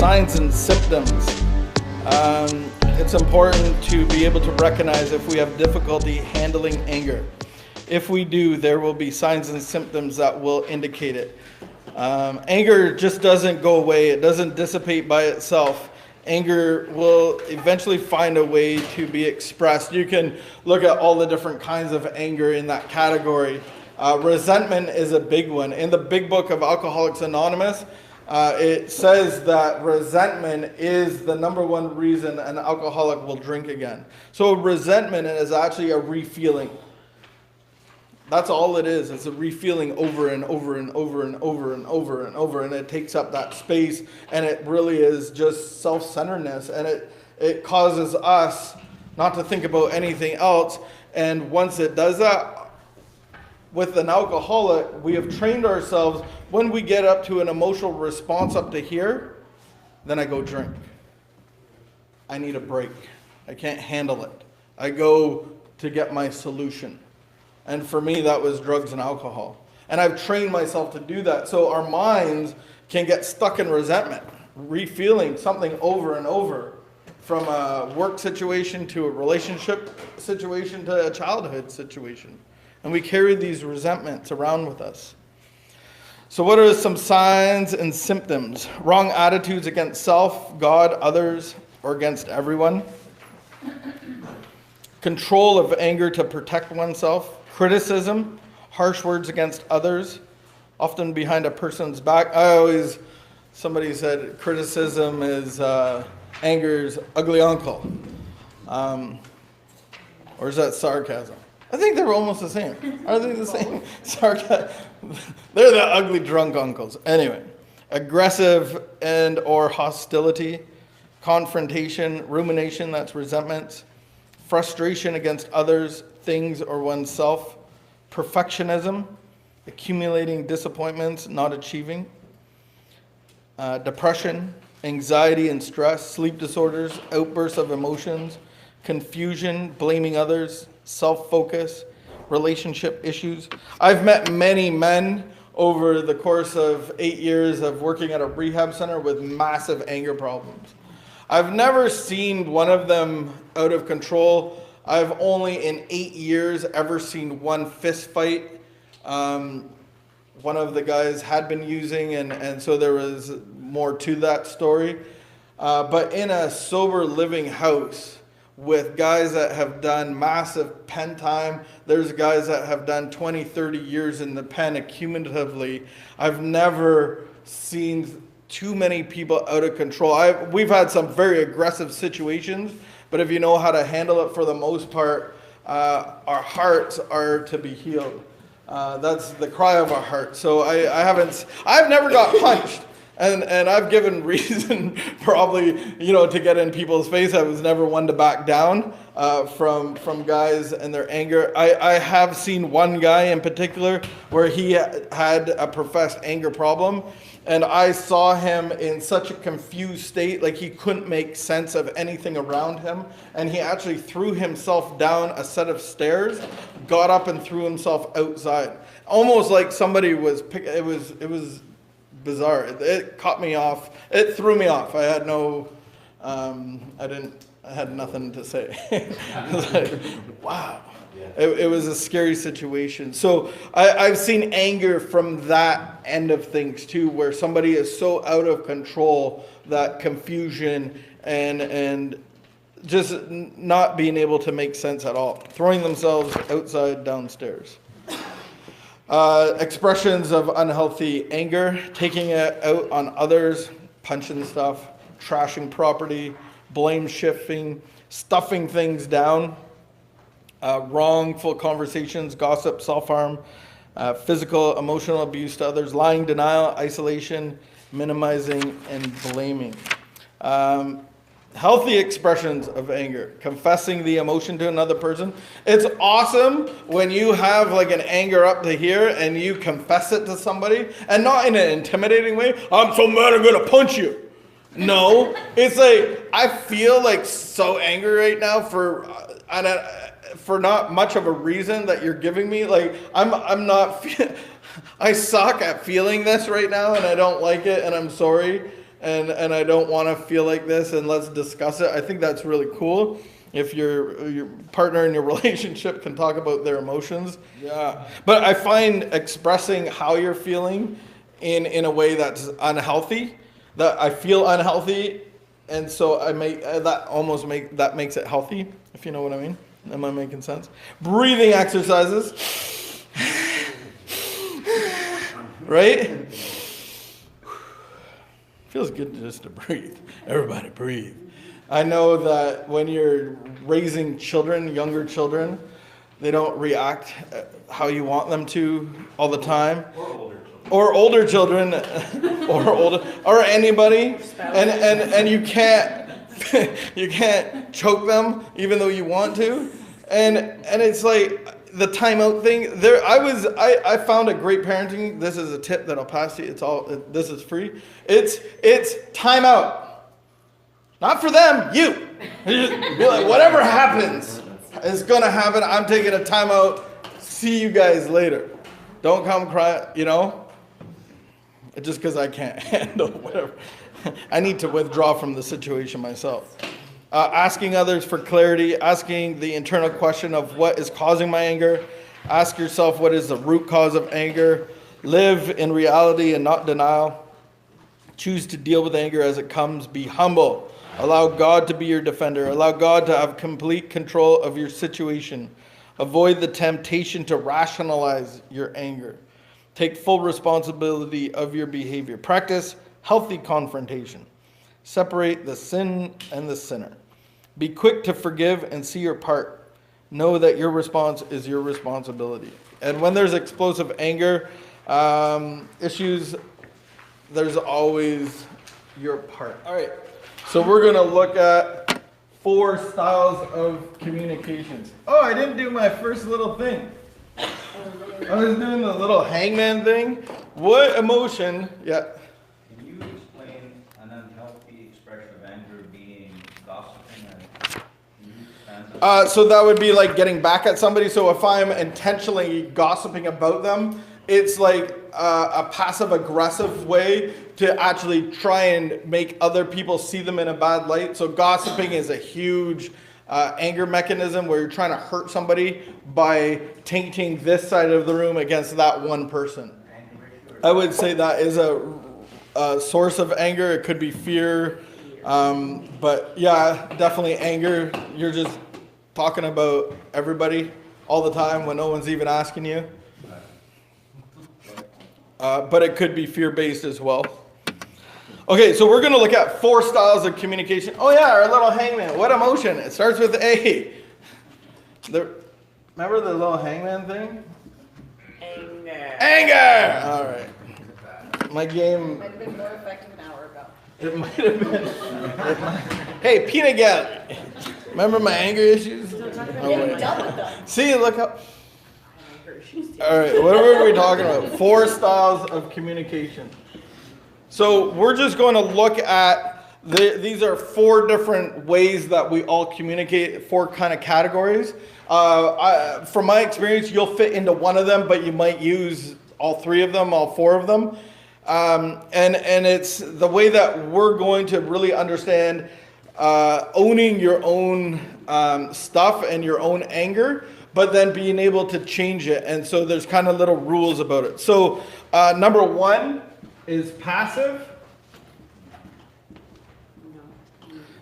signs and symptoms. It's important to be able to recognize if we have difficulty handling anger. If we do, there will be signs and symptoms that will indicate it. Anger just doesn't go away. It doesn't dissipate by itself. Anger will eventually find a way to be expressed. You can look at all the different kinds of anger in that category. Resentment is a big one. In the big book of Alcoholics Anonymous, it says that resentment is the number one reason an alcoholic will drink again. So resentment is actually a refeeling. That's all it is. It's a refeeling over and over and over and over and over and over. And it takes up that space. And it really is just self-centeredness. And it causes us not to think about anything else. And once it does that, with an alcoholic, we have trained ourselves, when we get up to an emotional response up to here, then I go drink. I need a break. I can't handle it. I go to get my solution. And for me, that was drugs and alcohol. And I've trained myself to do that. So our minds can get stuck in resentment, refeeling something over and over, from a work situation to a relationship situation to a childhood situation. And we carry these resentments around with us. So what are some signs and symptoms? Wrong attitudes against self, God, others, or against everyone. Control of anger to protect oneself. Criticism, harsh words against others, often behind a person's back. Somebody said criticism is anger's ugly uncle. Or is that sarcasm? I think they're almost the same. Are they the same? Sarcasm. They're the ugly drunk uncles. Anyway, aggressive and or hostility, confrontation, rumination, that's resentment, frustration against others, things, or oneself, perfectionism, accumulating disappointments, not achieving, depression, anxiety and stress, sleep disorders, outbursts of emotions, confusion, blaming others, self-focus, relationship issues. I've met many men over the course of 8 years of working at a rehab center with massive anger problems. I've never seen one of them out of control. I've only in 8 years ever seen one fist fight. One of the guys had been using, and so there was more to that story. But in a sober living house with guys that have done massive pen time, there's guys that have done 20, 30 years in the pen accumulatively. I've never seen too many people out of control. We've had some very aggressive situations, but if you know how to handle it, for the most part, our hearts are to be healed. That's the cry of our heart. So I've never got punched, and I've given reason probably, to get in people's face. I was never one to back down from guys and their anger. I have seen one guy in particular where he had a professed anger problem. And I saw him in such a confused state, like he couldn't make sense of anything around him. And he actually threw himself down a set of stairs, got up and threw himself outside. Almost like somebody was it was bizarre. It caught me off. It threw me off. I had I had nothing to say. I was like, wow. It was a scary situation. So I've seen anger from that end of things too, where somebody is so out of control that confusion and just not being able to make sense at all, throwing themselves outside downstairs. Expressions of unhealthy anger, taking it out on others, punching stuff, trashing property, blame shifting, stuffing things down. Wrongful conversations, gossip, self-harm, physical, emotional abuse to others, lying, denial, isolation, minimizing, and blaming. Healthy expressions of anger, confessing the emotion to another person. It's awesome when you have like an anger up to here and you confess it to somebody, and not in an intimidating way. I'm so mad I'm going to punch you. No, it's like, I feel like so angry right now for not much of a reason that you're giving me. Like, I suck at feeling this right now, and I don't like it, and I'm sorry. and I don't want to feel like this, and let's discuss it. I think that's really cool. If your partner in your relationship can talk about their emotions. Yeah. But I find expressing how you're feeling in a way that's unhealthy, that I feel unhealthy, and so that makes it healthy, if you know what I mean. Am I making sense? Breathing exercises. Right? Feels good just to breathe. Everybody breathe. I know that when you're raising children, younger children, they don't react how you want them to all the time. Or older children. Or anybody. And you can't choke them even though you want to. And it's like the timeout thing. I found a great parenting. This is a tip that I'll pass you. This is free. It's timeout. Not for them, you. You just be like, whatever happens is going to happen. I'm taking a timeout. See you guys later. Don't come cry, just because I can't handle whatever. I need to withdraw from the situation myself. Asking others for clarity, asking the internal question of what is causing my anger. Ask yourself what is the root cause of anger. Live in reality and not denial. Choose to deal with anger as it comes. Be humble. Allow God to be your defender. Allow God to have complete control of your situation. Avoid the temptation to rationalize your anger. Take full responsibility of your behavior. Practice healthy confrontation. Separate the sin and the sinner. Be quick to forgive and see your part. Know that your response is your responsibility. And when there's explosive anger issues, there's always your part. All right. So we're going to look at 4 styles of communications. Oh, I didn't do my first little thing. I was doing the little hangman thing. What emotion? Yeah. Can you explain an unhealthy expression of anger being gossiping? So that would be like getting back at somebody. So if I'm intentionally gossiping about them, it's like a passive-aggressive way to actually try and make other people see them in a bad light. So gossiping is a huge anger mechanism where you're trying to hurt somebody by tainting this side of the room against that one person. I would say that is a source of anger. It could be fear. But yeah, definitely anger. You're just talking about everybody all the time when no one's even asking you. But it could be fear-based as well. Okay, so we're going to look at 4 styles of communication. Oh yeah, our little hangman. What emotion? It starts with A. Remember the little hangman thing? Anger! All right. My game... Might have been more effective an hour ago. It might have been... Hey, peanut gallery. Remember my anger issues? See, look how... All right, what were we talking about? 4 styles of communication. So we're just going to look at, these are 4 different ways that we all communicate, 4 kind of categories. From my experience, you'll fit into one of them, but you might use all 3 of them, all 4 of them. And it's the way that we're going to really understand owning your own stuff and your own anger, but then being able to change it. And so there's kind of little rules about it. So number 1 is passive.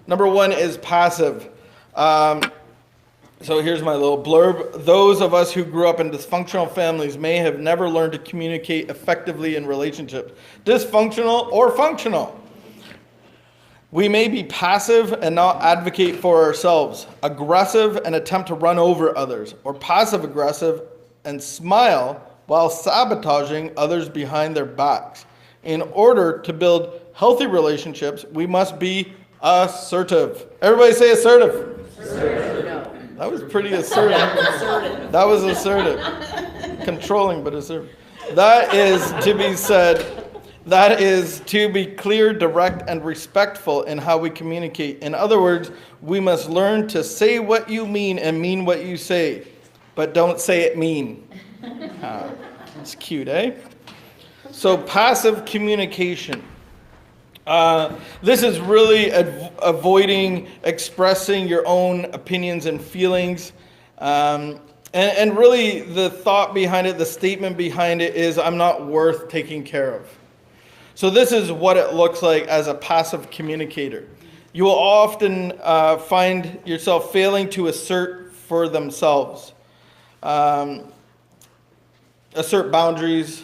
Number 1 is passive. So here's my little blurb. Those of us who grew up in dysfunctional families may have never learned to communicate effectively in relationships. Dysfunctional or functional. We may be passive and not advocate for ourselves, aggressive and attempt to run over others, or passive-aggressive and smile while sabotaging others behind their backs. In order to build healthy relationships, we must be assertive. Everybody say assertive. Assertive. That was pretty assertive. That was assertive. Controlling, but assertive. That is to be said. That is to be clear, direct, and respectful in how we communicate. In other words, we must learn to say what you mean and mean what you say, but don't say it mean. It's cute, eh? So passive communication. This is really avoiding expressing your own opinions and feelings. And really the thought behind it, the statement behind it is, I'm not worth taking care of. So this is what it looks like as a passive communicator. You will often find yourself failing to assert for themselves. Assert boundaries,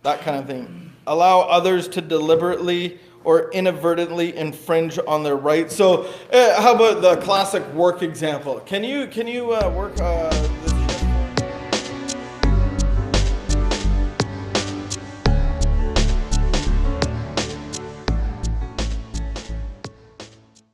that kind of thing. Allow others to deliberately or inadvertently infringe on their rights. So how about the classic work example? Can you work this